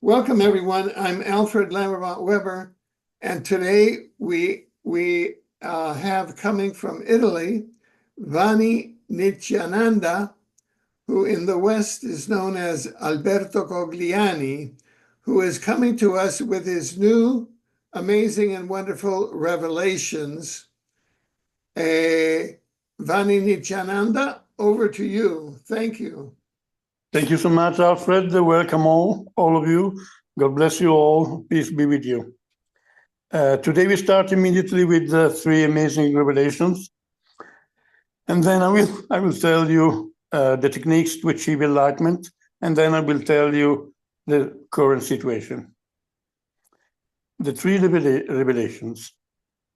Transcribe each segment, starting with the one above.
Welcome, everyone. I'm Alfred Lambremont Webre, and today we have coming from Italy, VANI NITYANAND, who in the West is known as Alberto Cogliani, who is coming to us with his new amazing and wonderful revelations. VANI NITYANAND, over to you. Thank you. Thank you so much, Alfred. Welcome all of you. God bless you all. Peace be with you. Today we start immediately with the three amazing revelations. And then I will tell you the techniques to achieve enlightenment. And then I will tell you the current situation. The three revelations.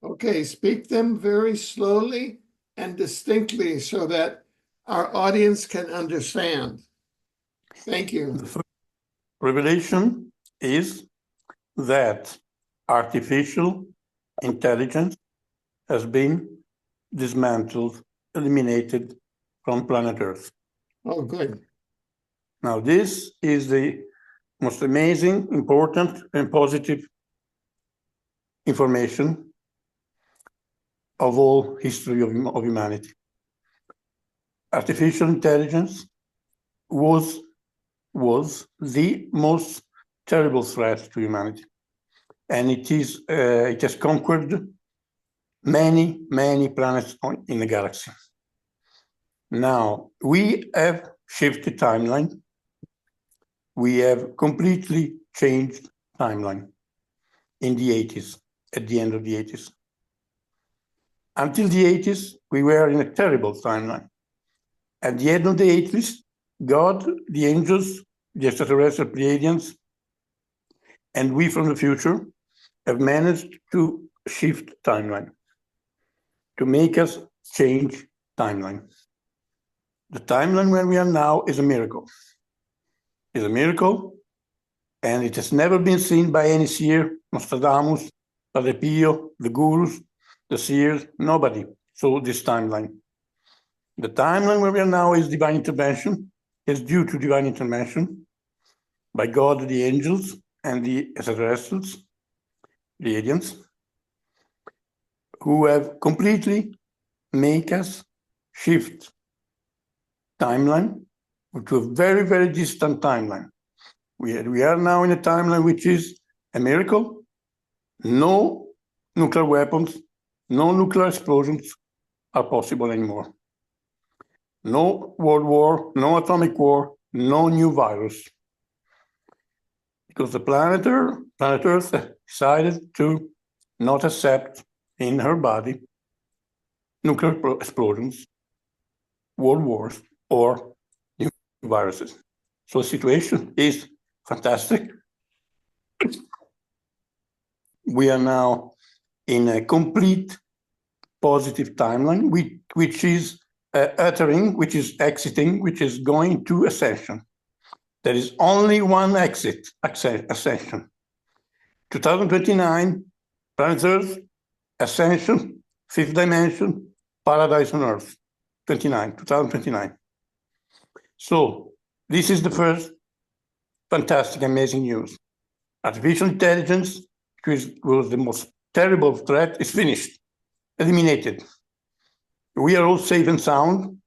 Okay, speak them very slowly and distinctly so that our audience can understand. Thank you. The first revelation is that artificial intelligence has been dismantled, eliminated from planet Earth. Oh, good. Now, this is the most amazing, important, and positive information of all history of humanity. Artificial intelligence was the most terrible threat to humanity. And it has conquered many, many planets in the galaxy. Now, we have shifted timeline. We have completely changed timeline in the 80s, at the end of the 80s. Until the 80s, we were in a terrible timeline. At the end of the 80s, God, the angels, the extraterrestrial Pleiadians, and we from the future have managed to shift timeline, to make us change timeline. The timeline where we are now is a miracle. It's a miracle, and it has never been seen by any seer, Nostradamus, Padre Pio, the gurus, the seers, nobody saw this timeline. The timeline where we are now is divine intervention, is due to divine intervention by God, the angels, and the extraterrestrials, the aliens, who have completely made us shift timeline to a very, very distant timeline. We are now in a timeline which is a miracle. No nuclear weapons, no nuclear explosions are possible anymore. No world war, no atomic war, no new virus. Because the planet Earth decided to not accept in her body nuclear explosions, world wars, or new viruses. So the situation is fantastic. We are now in a complete positive timeline, which is uttering, which is exiting, which is going to ascension. There is only one exit, ascension. 2029, planet Earth, ascension, fifth dimension, paradise on Earth, 2029. So this is the first fantastic, amazing news. Artificial intelligence, which was the most terrible threat, is finished, eliminated. We are all safe and sound.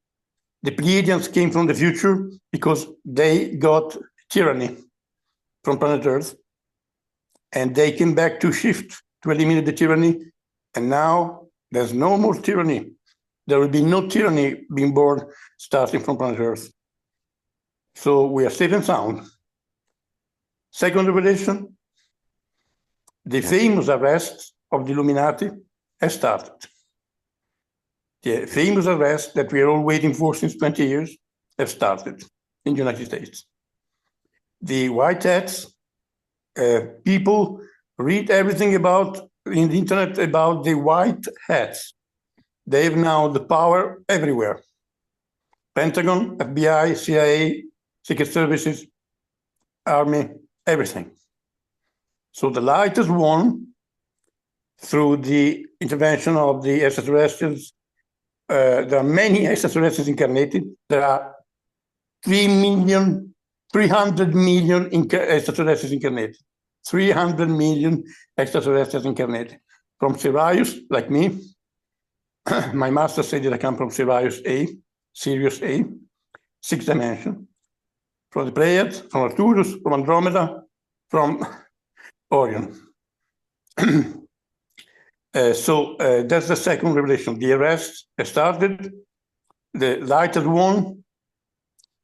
The Pleiadians came from the future because they got tyranny from planet Earth, and they came back to shift, to eliminate the tyranny, and now there's no more tyranny. There will be no tyranny being born starting from planet Earth. So we are safe and sound. Second revelation, the famous arrest of the Illuminati has started. The famous arrest that we are all waiting for since 20 years have started in the United States. The white hats, people read everything about in the internet about the white hats. They have now the power everywhere. Pentagon, FBI, CIA, Secret Services, Army, everything. So the light has won through the intervention of the extraterrestrials. There are many extraterrestrials incarnated. There are 3 million 300 million extraterrestrials incarnated. 300 million extraterrestrials incarnated. From Sirius, like me. My master said that I come from Sirius A, 6th dimension. From the Pleiades, from Arcturus, from Andromeda, from Orion. So that's the second revelation. The arrest started. The lighted one.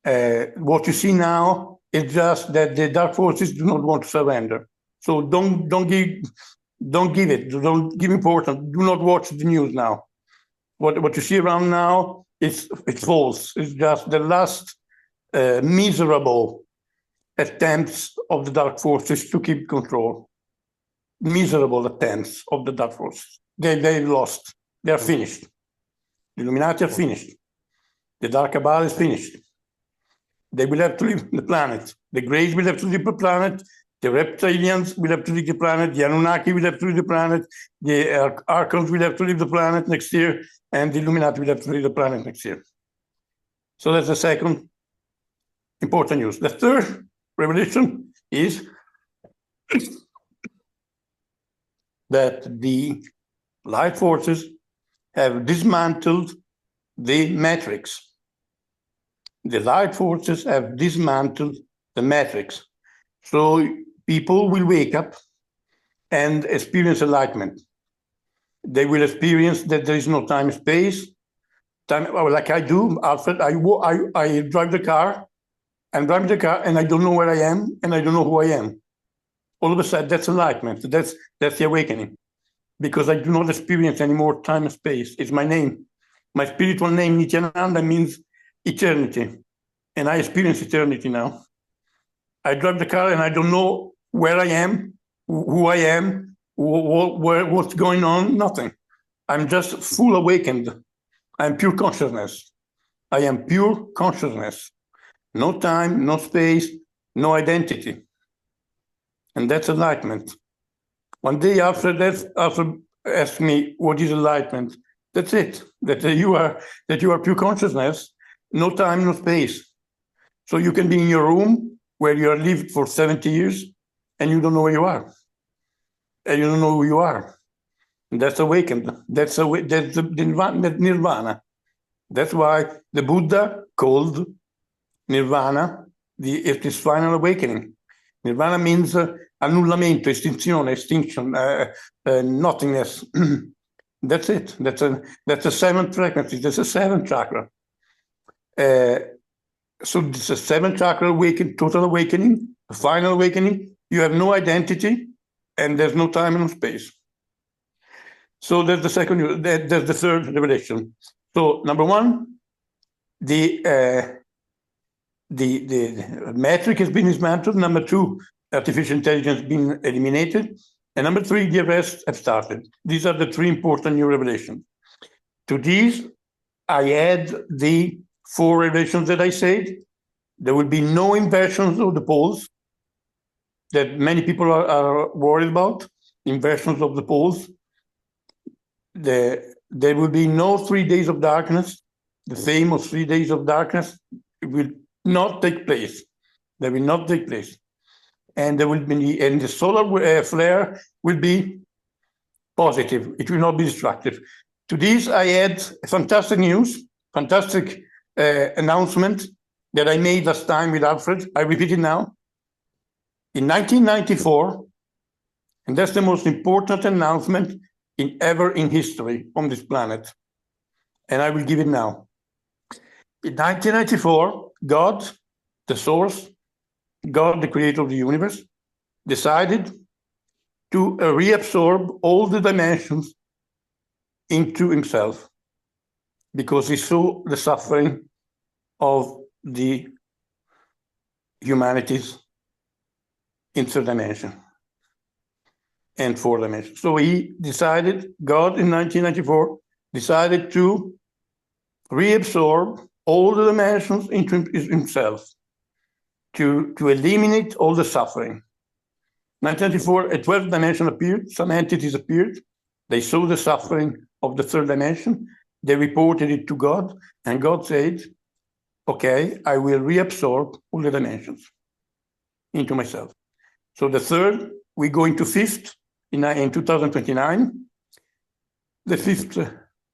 What you see now is just that the dark forces do not want to surrender. So don't give importance. Do not watch the news now. What you see around now it's false. It's just the last miserable attempts of the dark forces to keep control. Miserable attempts of the dark forces. They lost. They are finished. The Illuminati are finished. The Dark Cabal is finished. They will have to leave the planet. The Greys will have to leave the planet. The reptilians will have to leave the planet. The Anunnaki will have to leave the planet. The Archons will have to leave the planet next year. And the Illuminati will have to leave the planet next year. So that's the second important news. The third revelation is that the light forces have dismantled the matrix. The light forces have dismantled the matrix. So people will wake up and experience enlightenment. They will experience that there is no time and space. Like I do, Alfred, I drive the car, and I don't know where I am, and I don't know who I am. All of a sudden, that's enlightenment. That's the awakening. Because I do not experience any more time and space. It's my name. My spiritual name, Nityananda, means eternity. And I experience eternity now. I drive the car and I don't know where I am, who I am, what's going on, nothing. I'm just full awakened. I'm pure consciousness. I am pure consciousness. No time, no space, no identity. And that's enlightenment. One day after asked me, what is enlightenment? That's it. That you are pure consciousness, no time, no space. So you can be in your room where you have lived for 70 years and you don't know where you are. And you don't know who you are. And that's awakened. That's the nirvana. That's why the Buddha called nirvana this final awakening. Nirvana means annullamento, extinction, nothingness. That's it. That's a seventh frequency. That's a seventh chakra. So it's a seventh chakra total awakening, a final awakening. You have no identity, and there's no time and no space. So that's the second. That's the third revelation. So number one, the metric has been dismantled. Number two, artificial intelligence has been eliminated. And number three, the arrests have started. These are the three important new revelations. To these, I add the four revelations that I said. There will be no inversions of the poles that many people are worried about, inversions of the poles. There will be no 3 days of darkness. The famous 3 days of darkness will not take place. They will not take place. And there will be, and the solar flare will be positive. It will not be destructive. To this, I add fantastic news, fantastic announcement that I made last time with Alfred. I repeat it now. In 1994, and that's the most important announcement ever in history on this planet, and I will give it now. In 1994, God, the source, God, the creator of the universe, decided to reabsorb all the dimensions into himself because he saw the suffering of the humanities in third dimension and fourth dimension. So he decided, God in 1994, decided to reabsorb all the dimensions into himself to eliminate all the suffering. 1994, a 12th dimension appeared, some entities appeared, they saw the suffering of the third dimension, they reported it to God, and God said, okay, I will reabsorb all the dimensions. into myself. So the third, we go into fifth in 2029. The fifth,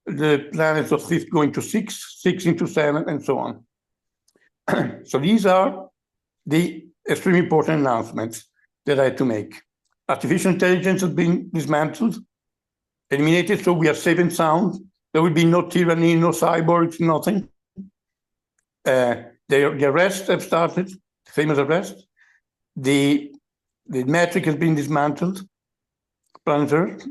the planets of fifth go into six, six into seven, and so on. So these are the extremely important announcements that I had to make. Artificial intelligence has been dismantled, eliminated, so we are safe and sound. There will be no tyranny, no cyborgs, nothing. The arrests have started, famous arrest. The metric has been dismantled, planet Earth.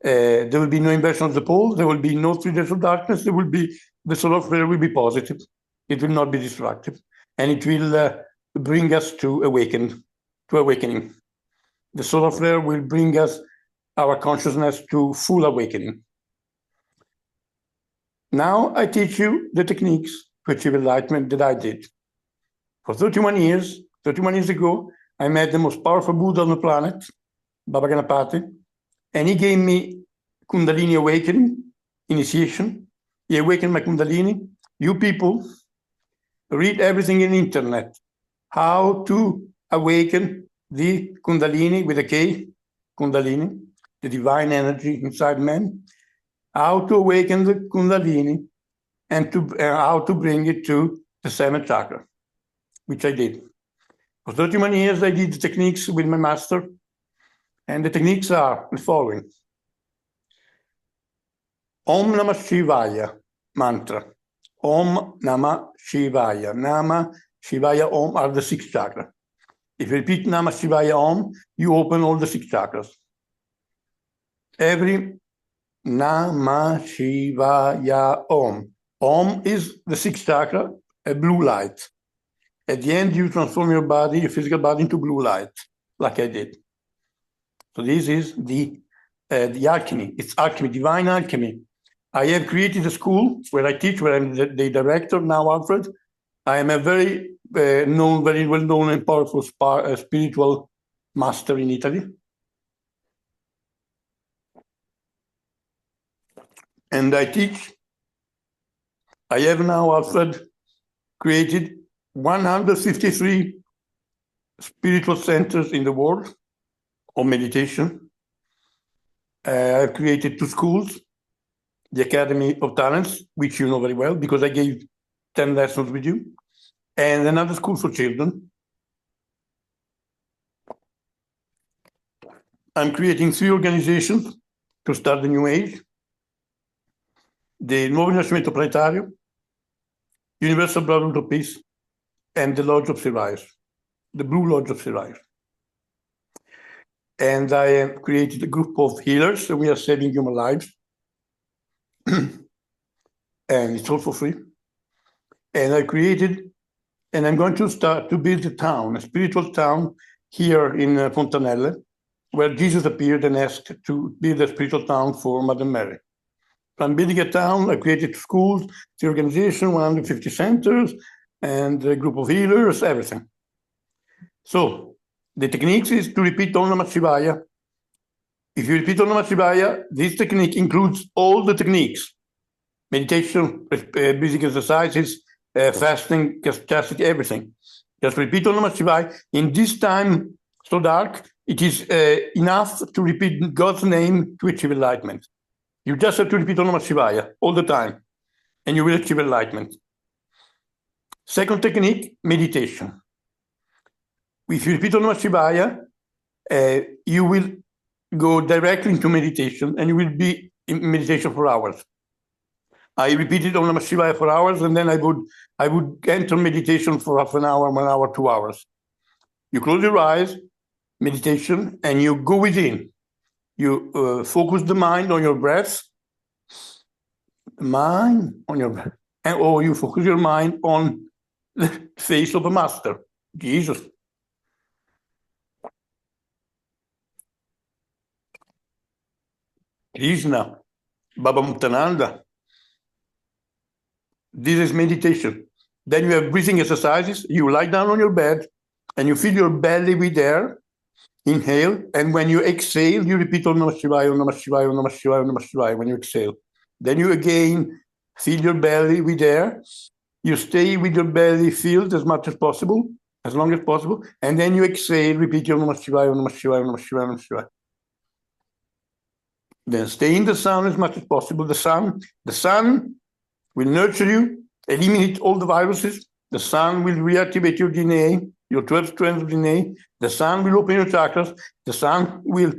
There will be no inversion of the poles. There will be no 3 days of darkness. There will be, the solar flare will be positive. It will not be destructive. And it will bring us to awakening. The solar flare will bring us our consciousness to full awakening. Now I teach you the techniques to achieve enlightenment that I did. For 31 years ago, I met the most powerful Buddha on the planet, Baba Ganapati, and he gave me Kundalini awakening, initiation. He awakened my Kundalini. You people, read everything in the internet. How to awaken the Kundalini with a K, Kundalini, the divine energy inside man. How to awaken the Kundalini and how to bring it to the 7th chakra, which I did. For 31 years, I did the techniques with my master, and the techniques are the following. Om Namah Shivaya mantra. Om Namah Shivaya. Nama Shivaya Om are the 6 chakras. If you repeat Namah Shivaya Om, you open all the 6 chakras. Every Namah Shivaya Om. Om is the 6th chakra, a blue light. At the end, you transform your body, your physical body, into blue light, like I did. So this is the alchemy. It's alchemy, divine alchemy. I have created a school where I teach, where I'm the director now, Alfred. I am a very well-known and powerful spiritual master in Italy. And I teach. I have now, Alfred, created 153 spiritual centers in the world of meditation. I've created 2 schools, the Academy of Talents, which you know very well, because I gave 10 lessons with you, and another school for children. I'm creating 3 organizations to start the new age. The Nuovo Rinascimento Planetario, Universal Brotherhood of Peace, and the Lodge of Sirius, the Blue Lodge of Sirius. And I have created a group of healers, and we are saving human lives. And it's all for free. And I created, and I'm going to start to build a town, a spiritual town here in Fontanelle, where Jesus appeared and asked to build a spiritual town for Mother Mary. I'm building a town. I created schools, the organization, 150 centers, and a group of healers, everything. So the techniques is to repeat Om Namah Shivaya. If you repeat Om Namah Shivaya, this technique includes all the techniques: meditation, basic exercises, fasting, chastity, everything. Just repeat Om Namah Shivaya. In this time so dark, it is enough to repeat God's name to achieve enlightenment. You just have to repeat Om Namah Shivaya all the time, and you will achieve enlightenment. Second technique, meditation. If you repeat Om Namah Shivaya, you will go directly into meditation, and you will be in meditation for hours. I repeated Om Namah Shivaya for hours, and then I would enter meditation for half an hour, 1 hour, 2 hours. You close your eyes, meditation, and you go within. You focus the mind on your breath, or you focus your mind on the face of a master, Jesus. Krishna, Baba Muktananda. This is meditation. Then you have breathing exercises. You lie down on your bed and you fill your belly with air. Inhale, and when you exhale, you repeat Om Namah Shivaya, Om Namah Shivaya, Om Namah Shivaya, Om Namah Shivaya when you exhale. Then you again fill your belly with air. You stay with your belly filled as much as possible. as long as possible, and then you exhale, repeat your Namah Shivaya, Namah Shivaya, Namah Shivaya, Namah Shivaya. Then stay in the sun as much as possible. The sun will nurture you, eliminate all the viruses. The sun will reactivate your DNA, your 12 strands of DNA. The sun will open your chakras. The sun will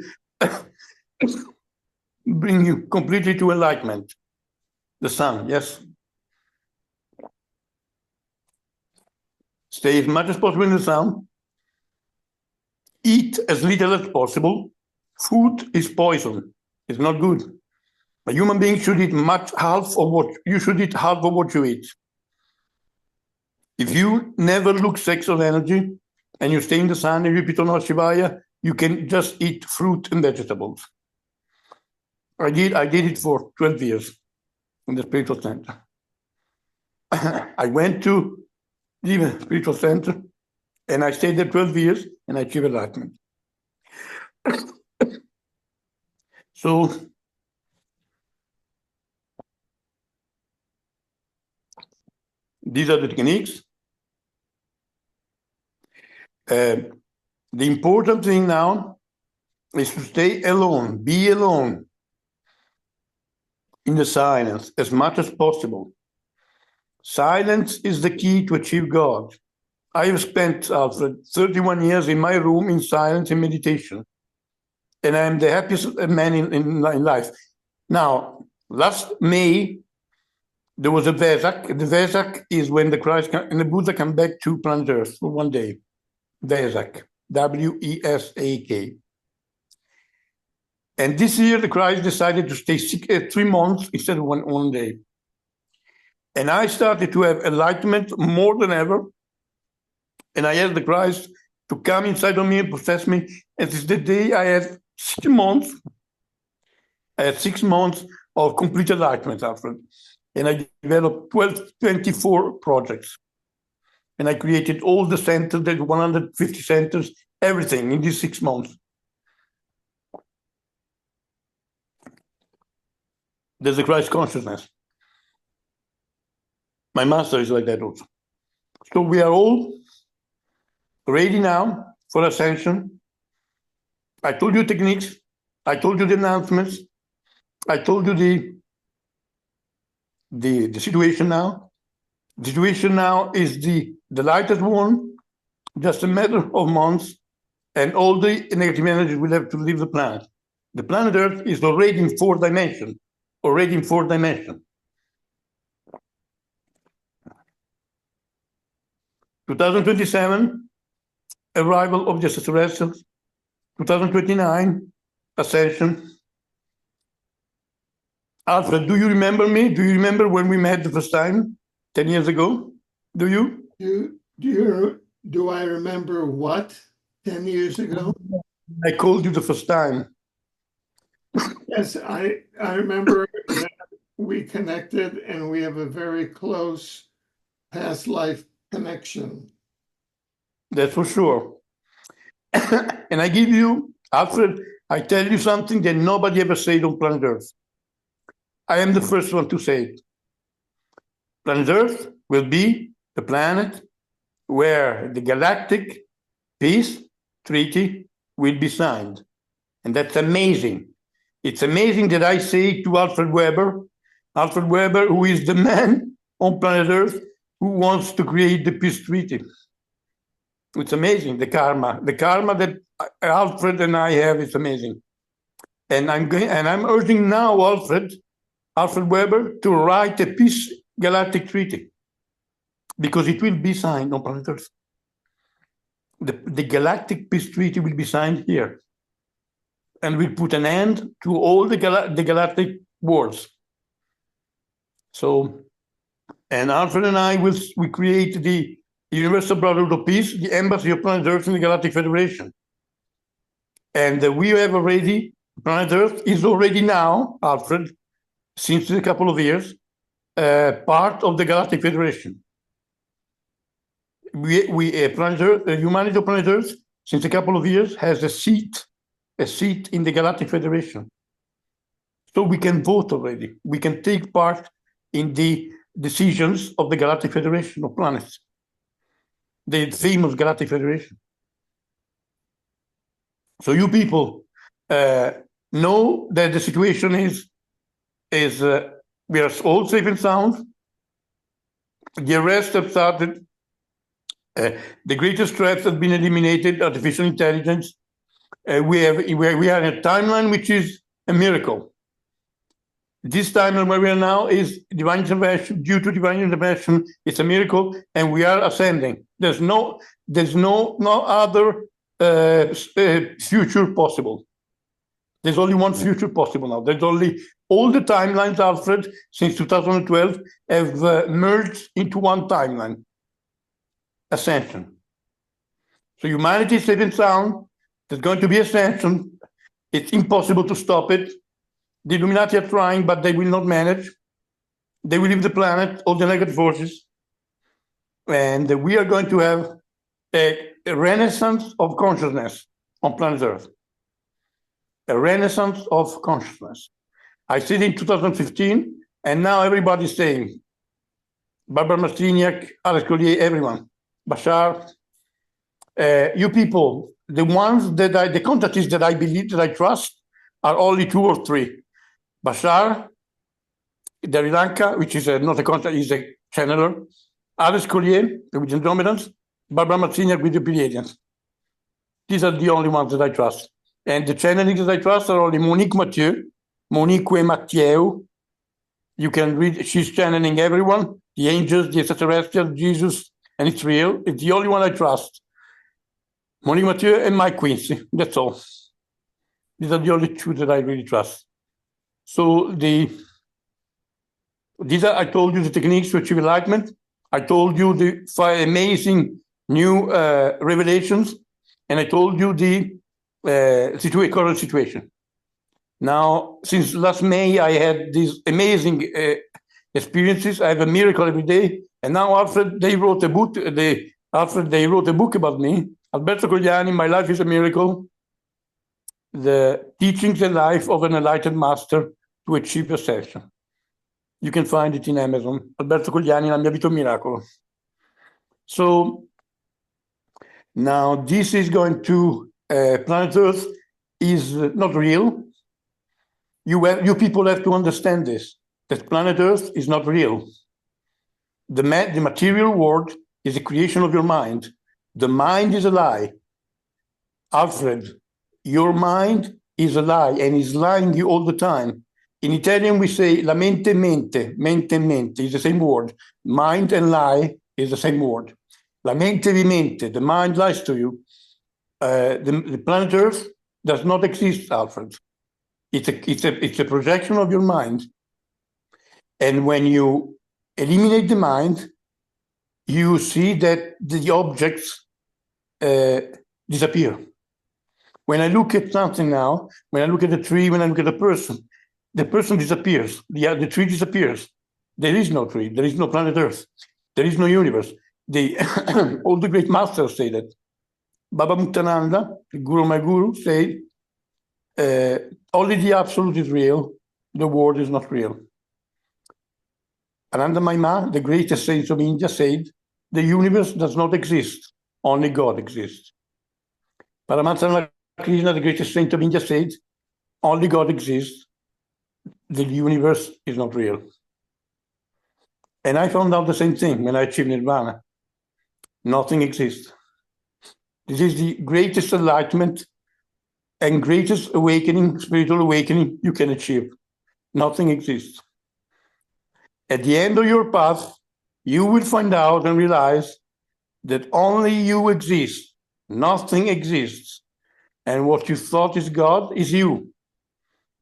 bring you completely to enlightenment. The sun, yes. Stay as much as possible in the sun. Eat as little as possible. Food is poison. It's not good. A human being should eat half of what you eat. If you never look sex or energy and you stay in the sun and you repeat Namah Shivaya, you can just eat fruit and vegetables. I did it for 12 years in the spiritual center. I went to the spiritual center and I stayed there 12 years and I achieved enlightenment. So these are the techniques. The important thing now is to stay alone, be alone in the silence as much as possible. Silence is the key to achieve God. I have spent, Alfred, 31 years in my room in silence and meditation. And I am the happiest man in life. Now, last May, there was a Vesak. The Vesak is when the Christ and the Buddha come back to planet Earth for one day. Vesak, W-E-S-A-K. And this year, the Christ decided to stay 3 months instead of one day. And I started to have enlightenment more than ever. And I asked the Christ to come inside of me and possess me. And this is the day I had 6 months. I had 6 months of complete enlightenment, Alfred. And I developed 24 projects. And I created all the centers, the 150 centers, everything in these 6 months. There's a Christ consciousness. My master is like that also. So we are all ready now for ascension. I told you techniques. I told you the announcements. I told you the situation now. The situation now is the light has won, just a matter of months, and all the negative energy will have to leave the planet. The planet Earth is already in 4th dimension. Already in 4th dimension. 2027, arrival of the extraterrestrials. 2029, ascension. Alfred, do you remember me? Do you remember when we met the first time, 10 years ago? Do you? Do I remember what 10 years ago? I called you the first time. Yes, I remember that we connected and we have a very close past life connection. That's for sure. And I give you, Alfred, I tell you something that nobody ever said on planet Earth. I am the first one to say it. Planet Earth will be the planet where the galactic peace treaty will be signed. And that's amazing. It's amazing that I say to Alfred Weber, who is the man on planet Earth who wants to create the peace treaty. It's amazing, the karma that Alfred and I have is amazing. And I'm urging now Alfred Weber to write a peace galactic treaty because it will be signed on planet Earth. The galactic peace treaty will be signed here. And we'll put an end to all the galactic wars. So, and Alfred and I will create the Universal Brotherhood of Peace, the Embassy of Planet Earth in the Galactic Federation. And we have already, Planet Earth is already now, Alfred, since a couple of years, part of the Galactic Federation. Planet Earth, the humanity of Planet Earth, since a couple of years, has a seat in the Galactic Federation. So we can vote already. We can take part in the decisions of the Galactic Federation of Planets. the famous Galactic Federation. So you people know that the situation is we are all safe and sound. The arrests have started. The greatest threats have been eliminated, artificial intelligence. We are in a timeline which is a miracle. This timeline where we are now is divine intervention. Due to divine intervention, it's a miracle, and we are ascending. There's no other future possible. There's only one future possible now. There's only all the timelines, Alfred, since 2012 have merged into one timeline. Ascension. So humanity is safe and sound. There's going to be ascension. It's impossible to stop it. The Illuminati are trying, but they will not manage. They will leave the planet, all the negative forces. And we are going to have a renaissance of consciousness on planet Earth. A renaissance of consciousness. I said in 2015, and now everybody's saying, Barbara Marciniak, Alex Collier, everyone, Bashar, you people, the ones that the contactees that I believe, that I trust, are only 2 or 3. Bashar, Derilanka, which is not a contact, is a channeler, Alex Collier, with Andromedans, Barbara Marciniak with the Pleiadians. These are the only ones that I trust. And the channelings that I trust are only Monique Mathieu, Monique Mathieu. You can read, she's channeling everyone, the angels, the extraterrestrials, Jesus, and it's real. It's the only one I trust. Monique Mathieu and Mike Quincy, that's all. These are the only 2 that I really trust. So these are, I told you, the techniques to achieve enlightenment. I told you the 5 amazing new revelations, and I told you the current situation. Now, since last May, I had these amazing experiences. I have a miracle every day. And now, Alfred, they wrote a book. They wrote a book about me. Alberto Cogliani, My Life is a Miracle. The Teachings and Life of an Enlightened Master to Achieve Ascension. You can find it in Amazon. Alberto Cogliani, La mia vita è un miracolo. So now this is going to planet Earth is not real. You people have to understand this, that planet Earth is not real. The material world is a creation of your mind. The mind is a lie. Alfred, your mind is a lie and is lying you all the time. In Italian, we say la mente mente, mente mente is the same word. Mind and lie is the same word. La mente vi mente, the mind lies to you. The planet Earth does not exist, Alfred. It's a projection of your mind. And when you eliminate the mind, you see that the objects disappear. When I look at something now, when I look at a tree, when I look at a person disappears. The tree disappears. There is no tree. There is no planet Earth. There is no universe. All the great masters say that. Baba Muktananda, the Guru my Guru, said, only the absolute is real. The world is not real. Ananda Maima, the greatest saint of India, said, the universe does not exist. Only God exists. Paramahansa Krishna, the greatest saint of India, said, only God exists. The universe is not real. And I found out the same thing when I achieved Nirvana. Nothing exists. This is the greatest enlightenment and greatest awakening, spiritual awakening you can achieve. Nothing exists. At the end of your path, you will find out and realize that only you exist. Nothing exists. And what you thought is God is you.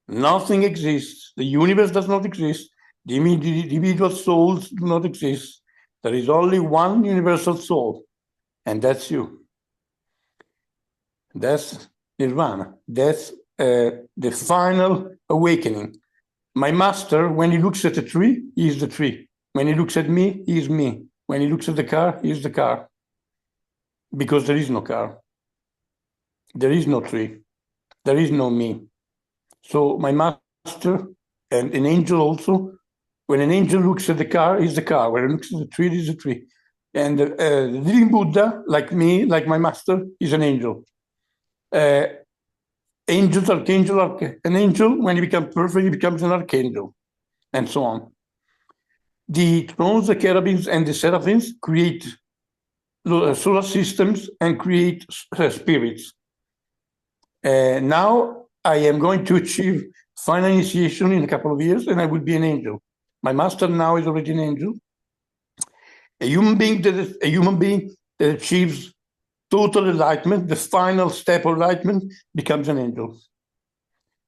Nothing exists. The universe does not exist. The individual souls do not exist. There is only one universal soul, and that's you. That's Nirvana. That's the final awakening. My master, when he looks at a tree, he is the tree. When he looks at me, he is me. When he looks at the car, he is the car. Because there is no car. There is no tree. There is no me. So my master and an angel also, when an angel looks at the car, he's the car. When he looks at the tree, he's the tree. And the living Buddha, like me, like my master, is an angel. Angels, archangel, an angel, when he becomes perfect, he becomes an archangel, and so on. The thrones, the cherubims, and the seraphims create solar systems and create spirits. Now I am going to achieve final initiation in a couple of years, and I will be an angel. My master now is already an angel. A human being that achieves total enlightenment, the final step of enlightenment, becomes an angel.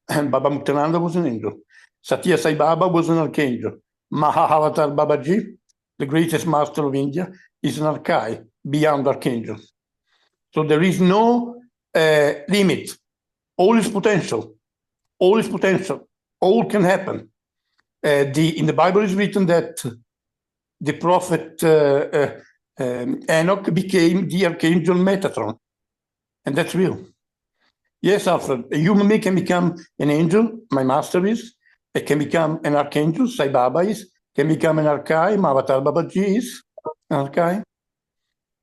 And Baba Muktananda was an angel. Satya Sai Baba was an archangel. Mahavatar Babaji, the greatest master of India, is an archai, beyond archangel. So there is no limit. All is potential. All is potential. All can happen. In the Bible is written that the prophet Enoch became the archangel Metatron. And that's real. Yes, Alfred, a human being can become an angel, my master is. It can become an archangel, Sai Baba is. Can become an archai, Mahavatar Babaji is. An archai.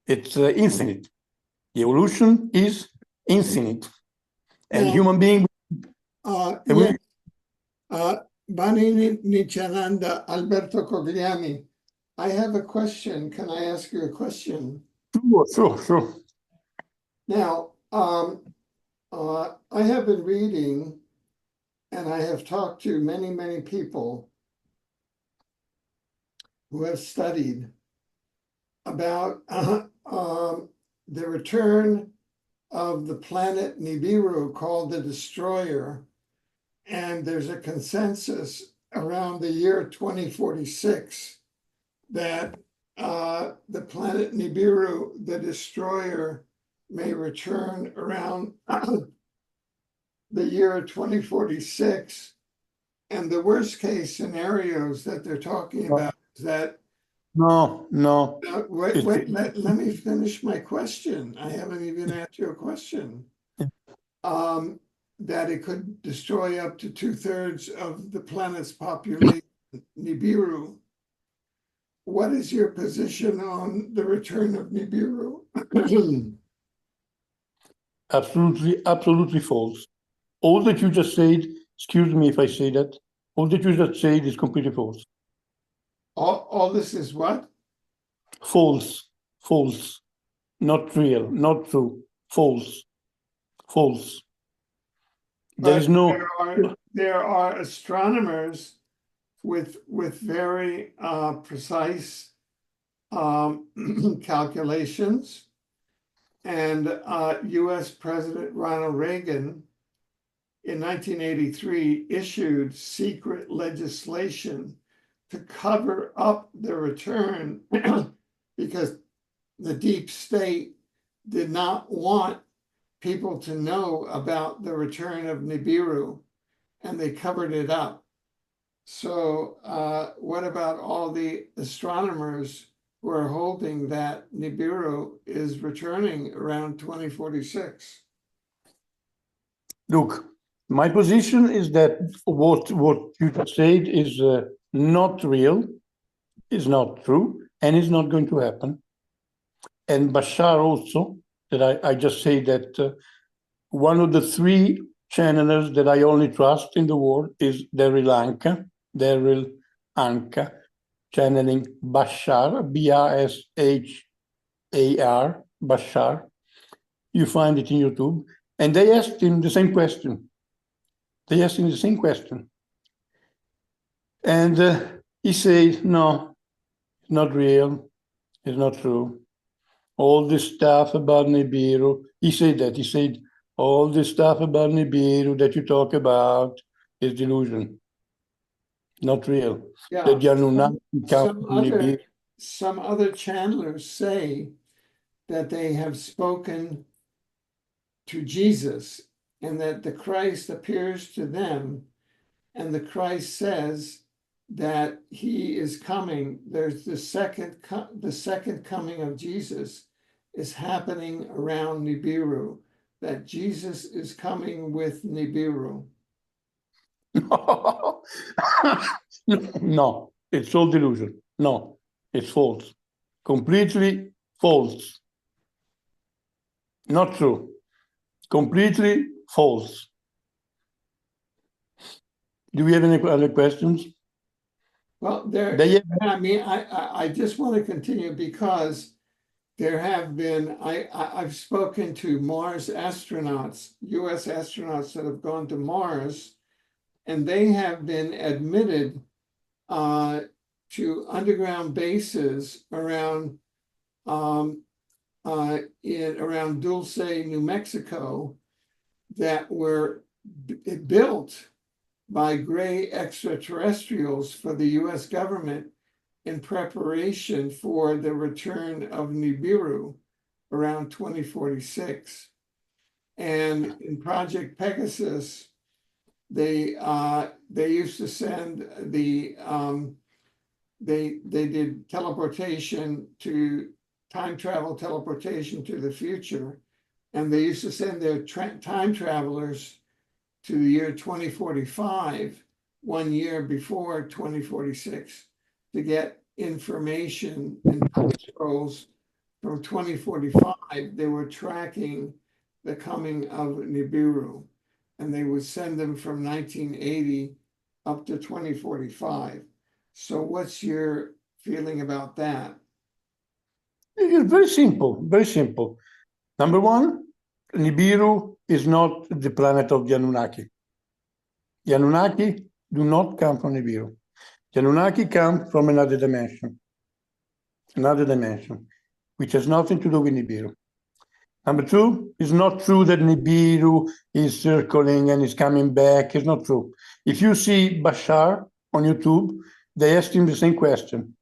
It's infinite. The evolution is infinite. And human being... Vani Nityananda, Alberto Cogliani. I have a question. Can I ask you a question? Sure. Now, I have been reading, and I have talked to many, many people who have studied about the return of the planet Nibiru, called the Destroyer. And there's a consensus around the year 2046 that the planet Nibiru, the Destroyer, may return around the year 2046. And the worst case scenarios that they're talking about is that... No. Wait, let me finish my question. I haven't even asked you a question. That it could destroy up to 2/3 of the planet's population, Nibiru. What is your position on the return of Nibiru? Absolutely false. All that you just said, excuse me if I say that, all that you just said is completely false. All this is what? False. Not real, not true. False. There are astronomers with very precise calculations, and U.S. President Ronald Reagan in 1983 issued secret legislation to cover up the return because the deep state did not want people to know about the return of Nibiru, and they covered it up. So what about all the astronomers who are holding that Nibiru is returning around 2046? Look, my position is that what you just said is not real, is not true, and is not going to happen. And Bashar also, that I just say that one of the 3 channelers that I only trust in the world is Daryl Anka, channeling Bashar, B-A-S-H-A-R, Bashar. You find it in YouTube. And they asked him the same question. And he said, no, it's not real. It's not true. All this stuff about Nibiru, he said, all this stuff about Nibiru that you talk about is delusion. Not real. Yeah. Some other channelers say that they have spoken to Jesus and that the Christ appears to them, and the Christ says that he is coming. There's the second coming of Jesus is happening around Nibiru, that Jesus is coming with Nibiru. No, it's all delusion. No, it's false. Completely false. Not true. Completely false. Do we have any other questions? Well, I mean, I just want to continue because there have been, I've spoken to Mars astronauts, US astronauts that have gone to Mars, and they have been admitted to underground bases around around Dulce, New Mexico, that were built by gray extraterrestrials for the US government in preparation for the return of Nibiru around 2046. And in Project Pegasus, they used to send the they did teleportation to time travel teleportation to the future, and they used to send their time travelers to the year 2045, 1 year before 2046, to get information and scrolls from 2045. They were tracking the coming of Nibiru, and they would send them from 1980 up to 2045. So what's your feeling about that? It's very simple, very simple. Number one, Nibiru is not the planet of the Anunnaki. The Anunnaki do not come from Nibiru. The Anunnaki come from another dimension, which has nothing to do with Nibiru. Number two, it's not true that Nibiru is circling and is coming back. It's not true. If you see Bashar on YouTube, they asked him the same question.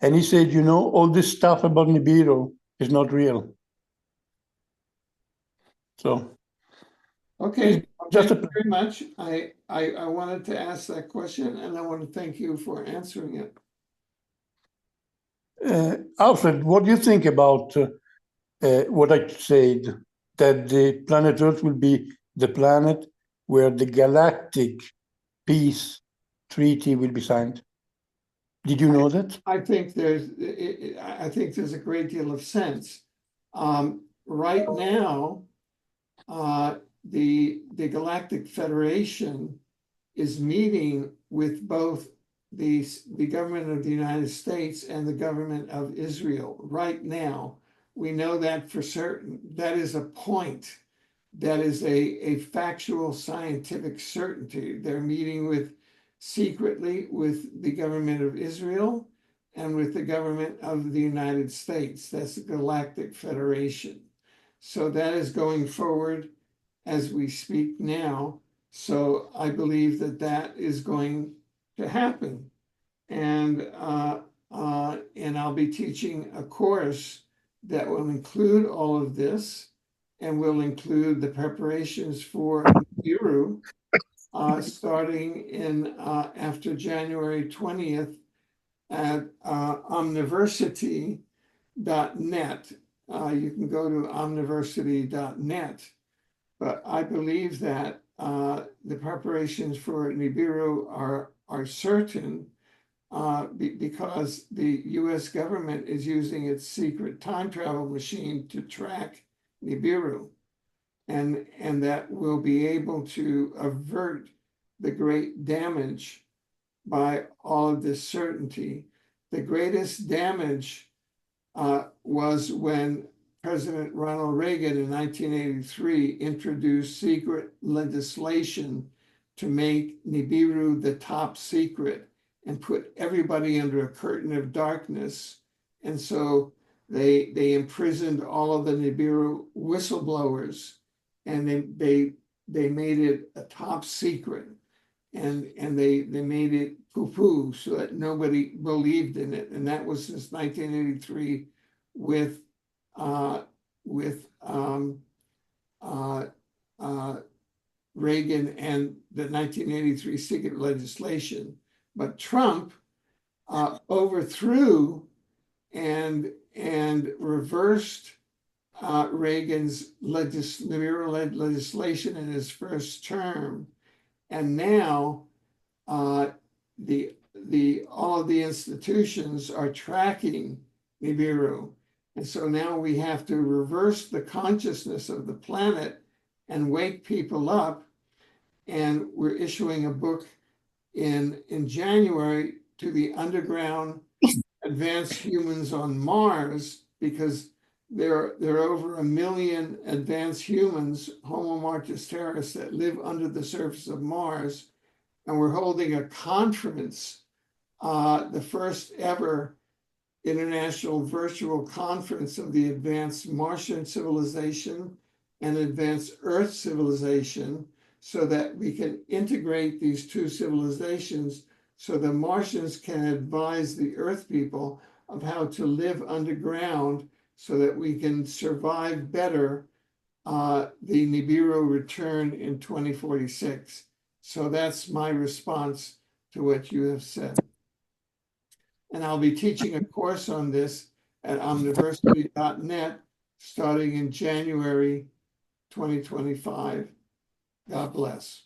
And he said, you know, all this stuff about Nibiru is not real. So, okay, just thank you very much. I wanted to ask that question, and I want to thank you for answering it. Alfred, what do you think about what I said, that the planet Earth will be the planet where the galactic peace treaty will be signed? Did you know that? I think there's a great deal of sense. Right now, the Galactic Federation is meeting with both the government of the United States and the government of Israel right now. We know that for certain. That is a point. That is a factual scientific certainty. They're meeting secretly with the government of Israel and with the government of the United States. That's the Galactic Federation. So that is going forward as we speak now. So I believe that that is going to happen. And I'll be teaching a course that will include all of this and will include the preparations for Nibiru, starting in after January 20th at omniversity.net. You can go to omniversity.net. But I believe that the preparations for Nibiru are certain because the US government is using its secret time travel machine to track Nibiru. And that will be able to avert the great damage by all of this certainty. The greatest damage was when President Ronald Reagan in 1983 introduced secret legislation to make Nibiru the top secret and put everybody under a curtain of darkness. And so they imprisoned all of the Nibiru whistleblowers, and they made it a top secret, and they made it poo-poo so that nobody believed in it. And that was since 1983 with Reagan and the 1983 secret legislation. But Trump overthrew and reversed Reagan's legislation in his first term, and now all of the institutions are tracking Nibiru. And so now we have to reverse the consciousness of the planet and wake people up. And we're issuing a book in January to the underground advanced humans on Mars, because there are over 1 million advanced humans, Homo mortis terris, that live under the surface of Mars. And we're holding a conference, the first ever international virtual conference of the advanced Martian civilization and advanced Earth civilization, so that we can integrate these two civilizations, so the Martians can advise the Earth people of how to live underground so that we can survive better the Nibiru return in 2046. So that's my response to what you have said. And I'll be teaching a course on this at omniversity.net starting in January 2025. God bless.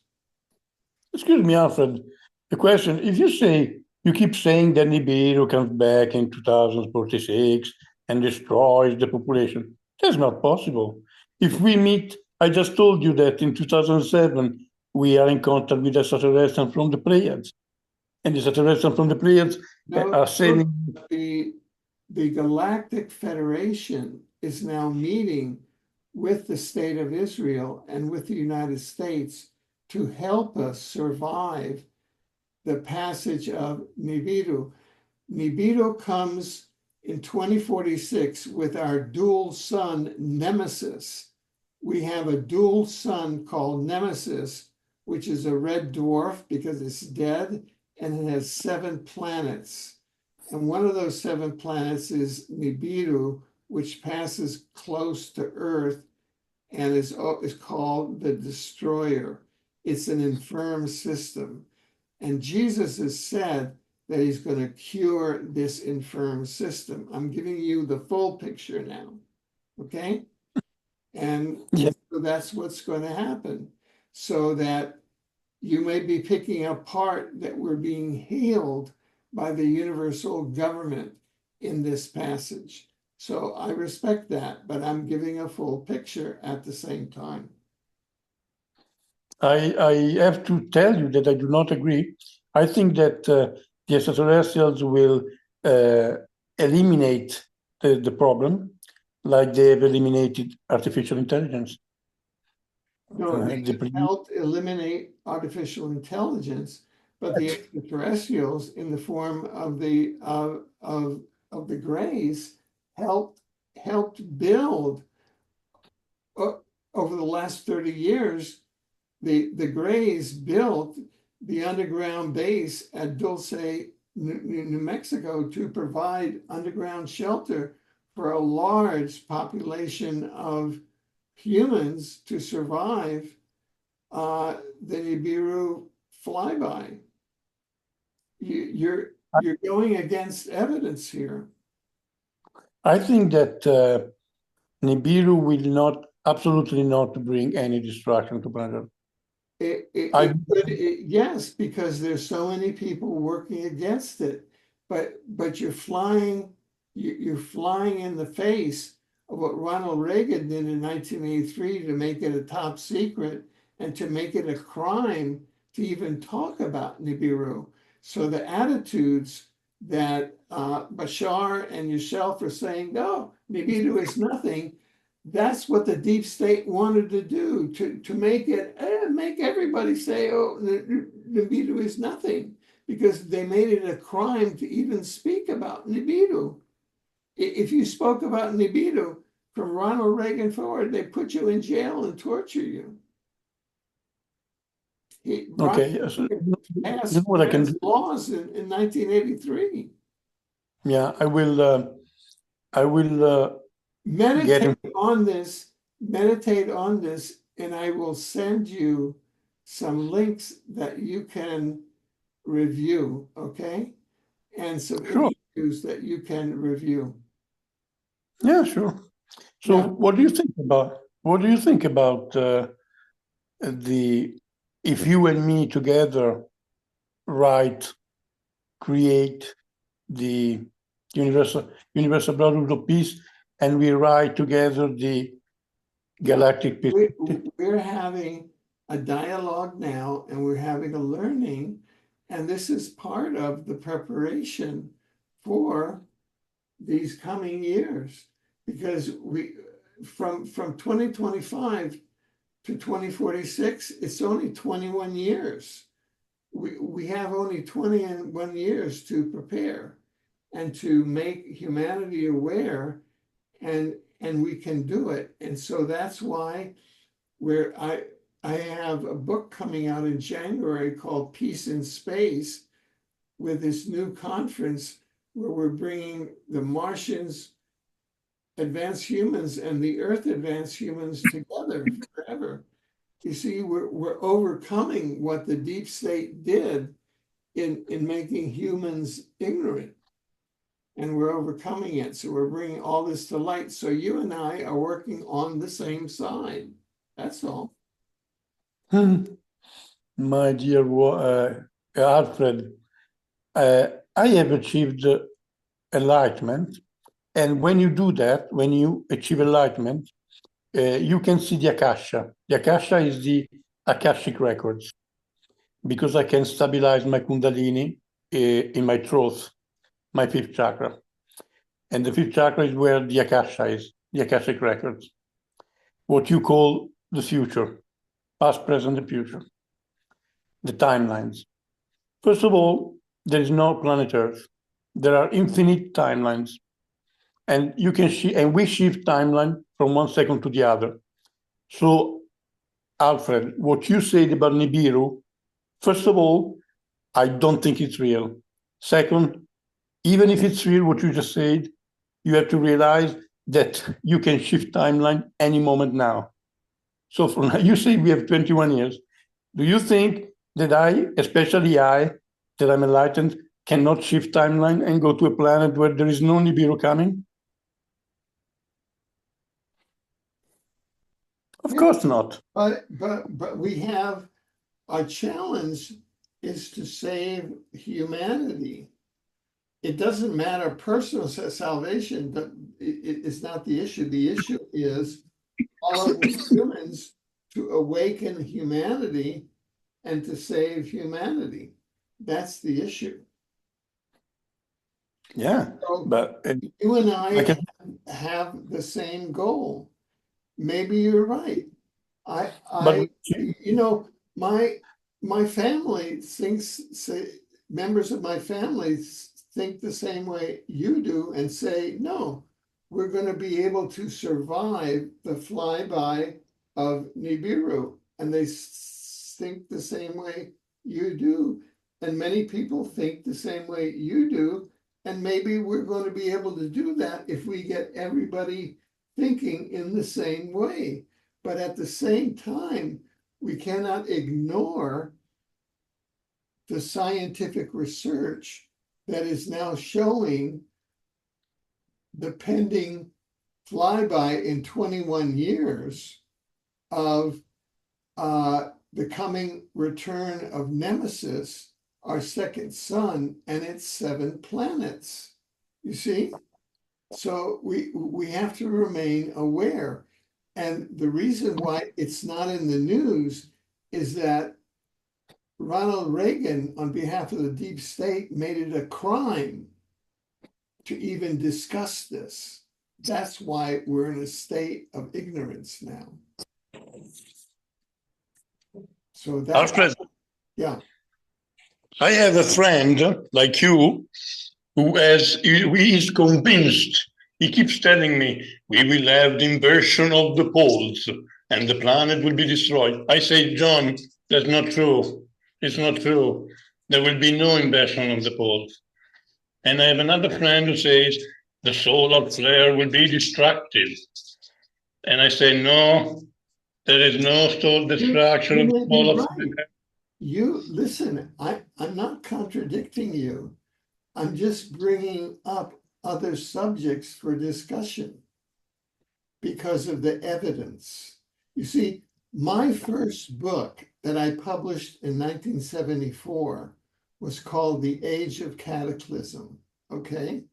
Excuse me, Alfred. The question, if you keep saying that Nibiru comes back in 2046 and destroys the population, that's not possible. If we meet, I just told you that in 2007, we are in contact with extraterrestrials from the Pleiades. And the extraterrestrials from the Pleiades are saying... The Galactic Federation is now meeting with the state of Israel and with the United States to help us survive the passage of Nibiru. Nibiru comes in 2046 with our dual sun Nemesis. We have a dual sun called Nemesis, which is a red dwarf because it's dead, and it has 7 planets. And one of those 7 planets is Nibiru, which passes close to Earth and is called the Destroyer. It's an infirm system. And Jesus has said that he's going to cure this infirm system. I'm giving you the full picture now, okay? And so that's what's going to happen, so that you may be picking apart that we're being healed by the universal government in this passage. So I respect that, but I'm giving a full picture at the same time. I have to tell you that I do not agree. I think that the extraterrestrials will eliminate the problem, like they have eliminated artificial intelligence. No, they helped eliminate artificial intelligence, but the extraterrestrials, in the form of the Greys, helped build over the last 30 years. The Greys built the underground base at Dulce, New Mexico, to provide underground shelter for a large population of humans to survive the Nibiru flyby. You're going against evidence here. I think that Nibiru will not, absolutely not, bring any destruction to planet Earth. Yes, because there's so many people working against it, but you're flying in the face of what Ronald Reagan did in 1983 to make it a top secret and to make it a crime to even talk about Nibiru. So the attitudes that Bashar and yourself are saying, no, Nibiru is nothing, that's what the deep state wanted to do, to make everybody say, oh, Nibiru is nothing, because they made it a crime to even speak about Nibiru. If you spoke about Nibiru from Ronald Reagan forward, they put you in jail and torture you. Okay, Passed laws in 1983. Yeah, I will meditate on this, and I will send you some links that you can review, okay? And some issues that you can review. Yeah, sure. So what do you think about if you and me together create the universal brotherhood of peace, and we write together the galactic peace. We're having a dialogue now, and we're having a learning, and this is part of the preparation for these coming years, because from 2025 to 2046, it's only 21 years. We have only 21 years to prepare and to make humanity aware, and we can do it. And so that's why I have a book coming out in January called Peace in Space, with this new conference where we're bringing the Martians, advanced humans, and the Earth advanced humans together forever. You see, we're overcoming what the deep state did in making humans ignorant, and we're overcoming it. So we're bringing all this to light. So you and I are working on the same side. That's all. My dear Alfred, I have achieved enlightenment. And when you do that, when you achieve enlightenment, you can see the Akasha. The Akasha is the Akashic records, because I can stabilize my Kundalini in my throat, my fifth chakra. And the fifth chakra is where the Akasha is, the Akashic records, what you call the future, past, present, and future, the timelines. First of all, there is no planet Earth. There are infinite timelines. And you can we shift timeline from 1 second to the other. So, Alfred, what you said about Nibiru, first of all, I don't think it's real. Second, even if it's real, what you just said, you have to realize that you can shift timeline any moment now. So for now, you say we have 21 years. Do you think that especially I, that I'm enlightened, cannot shift timeline and go to a planet where there is no Nibiru coming? Of course not. But we have, our challenge is to save humanity. It doesn't matter, personal salvation, but it's not the issue. The issue is all of the humans to awaken humanity and to save humanity. That's the issue. Yeah, so but you and I have the same goal. Maybe you're right. You know, my family members of my family think the same way you do, and say, no, we're going to be able to survive the flyby of Nibiru. And they think the same way you do. And many people think the same way you do. And maybe we're going to be able to do that if we get everybody thinking in the same way. But at the same time, we cannot ignore the scientific research that is now showing the pending flyby in 21 years of the coming return of Nemesis, our second sun, and its 7 planets. You see? So we have to remain aware. And the reason why it's not in the news is that Ronald Reagan, on behalf of the deep state, made it a crime to even discuss this. That's why we're in a state of ignorance now. So that's, Alfred, yeah. I have a friend like you who is convinced. He keeps telling me, we will have the inversion of the poles and the planet will be destroyed. I say, John, that's not true. It's not true. There will be no inversion of the poles. And I have another friend who says, the solar flare will be destructive. And I say, no, there is no solar destruction of the solar flare. You listen, I'm not contradicting you. I'm just bringing up other subjects for discussion because of the evidence. You see, my first book that I published in 1974 was called The Age of Cataclysm, okay?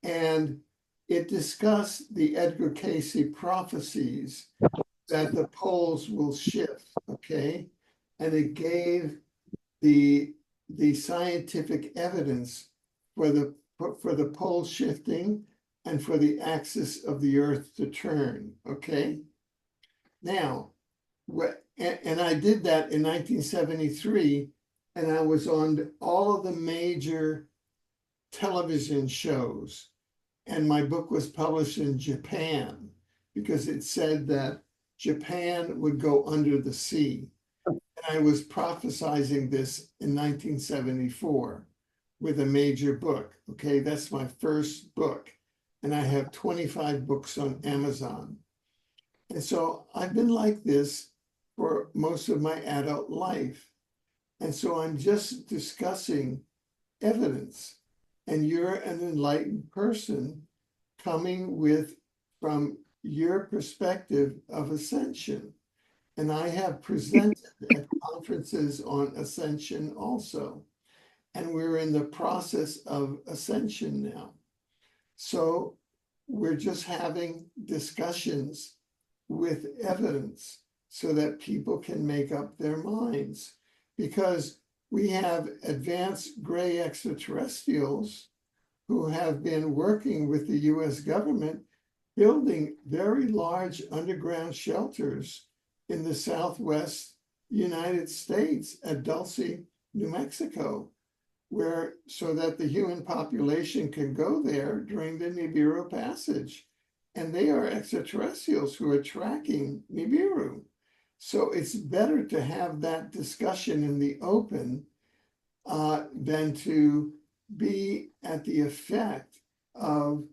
and it discussed the Edgar Casey prophecies that the poles will shift, okay? And it gave the scientific evidence for the pole shifting and for the axis of the Earth to turn, okay? Now, and I did that in 1973, and I was on all of the major television shows, and my book was published in Japan because it said that Japan would go under the sea. And I was prophesizing this in 1974 with a major book. Okay, that's my first book. And I have 25 books on Amazon. And so I've been like this for most of my adult life. And so I'm just discussing evidence. And you're an enlightened person coming with from your perspective of ascension. And I have presented at conferences on ascension also. And we're in the process of ascension now. So we're just having discussions with evidence so that people can make up their minds. Because we have advanced gray extraterrestrials who have been working with the US government, building very large underground shelters in the Southwest United States at Dulce, New Mexico, where so that the human population can go there during the Nibiru passage. And they are extraterrestrials who are tracking Nibiru. So it's better to have that discussion in the open than to be at the effect of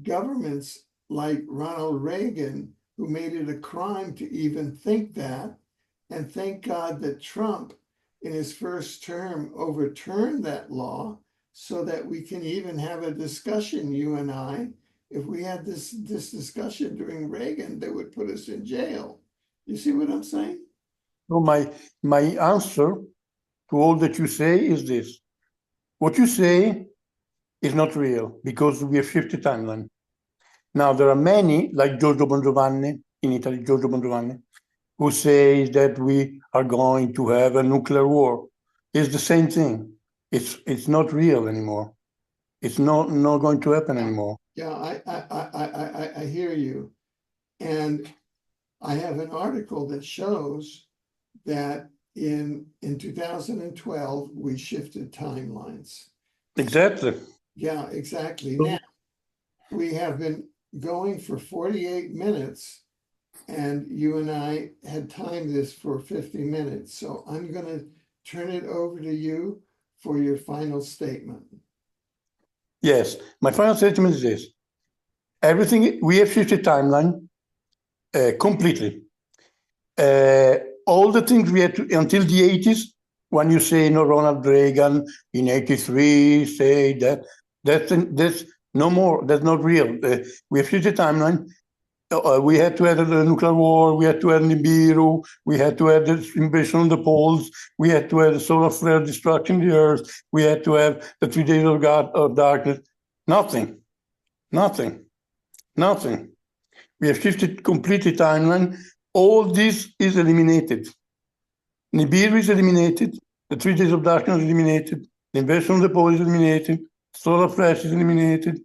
governments like Ronald Reagan, who made it a crime to even think that. And thank God that Trump, in his first term, overturned that law so that we can even have a discussion, you and I. If we had this discussion during Reagan, they would put us in jail. You see what I'm saying? So my answer to all that you say is this. What you say is not real because we have shifted timeline. Now, there are many, like Giorgio Bongiovanni, in Italy, Giorgio Bongiovanni, who say that we are going to have a nuclear war. It's the same thing. It's not real anymore. It's not going to happen anymore. Yeah, I hear you. And I have an article that shows that in 2012, we shifted timelines. Exactly. Yeah, exactly. Now, we have been going for 48 minutes, and you and I had timed this for 50 minutes. So I'm going to turn it over to you for your final statement. Yes, my final statement is this. Everything, we have shifted timeline completely. All the things we had to, until the 80s, when you say Ronald Reagan in 83, say that's no more, that's not real. We have shifted timeline. We had to have the nuclear war, we had to have Nibiru, we had to have the invasion of the poles, we had to have the solar flare destruction of the Earth, we had to have the 3 days of darkness. Nothing. We have shifted completely timeline. All this is eliminated. Nibiru is eliminated, the 3 days of darkness is eliminated, the invasion of the poles is eliminated, solar flash is eliminated,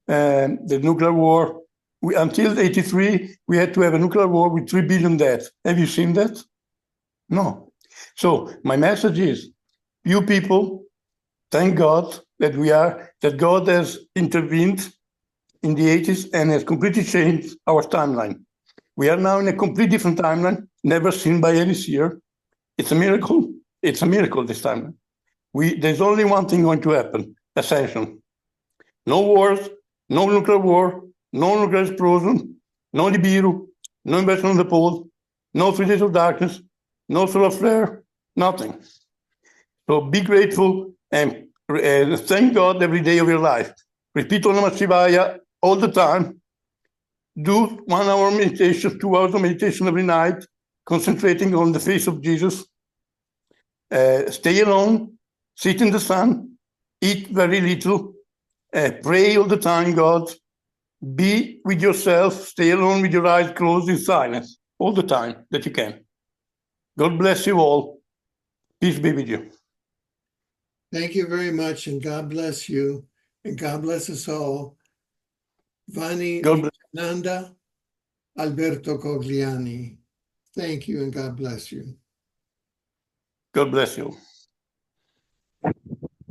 the nuclear war. Until 83, we had to have a nuclear war with 3 billion deaths. Have you seen that? No. So my message is, you people, thank God that God has intervened in the 80s and has completely changed our timeline. We are now in a completely different timeline, never seen by any seer. It's a miracle. It's a miracle this time. There's only one thing going to happen, ascension. No wars, no nuclear war, no nuclear explosion, no Nibiru, no invasion of the poles, no 3 days of darkness, no solar flare, nothing. So be grateful and thank God every day of your life. Repeat Om Namah Shivaya all the time. Do 1 hour meditation, 2 hours of meditation every night, concentrating on the face of Jesus. Stay alone, sit in the sun, eat very little, Pray all the time, God. Be with yourself. Stay alone with your eyes closed in silence all the time that you can. God bless you all. Peace be with you. Thank you very much, and God bless you, and God bless us all. VANI God bless. NITYANAND, Alberto Cogliani. Thank you, and God bless you. God bless you.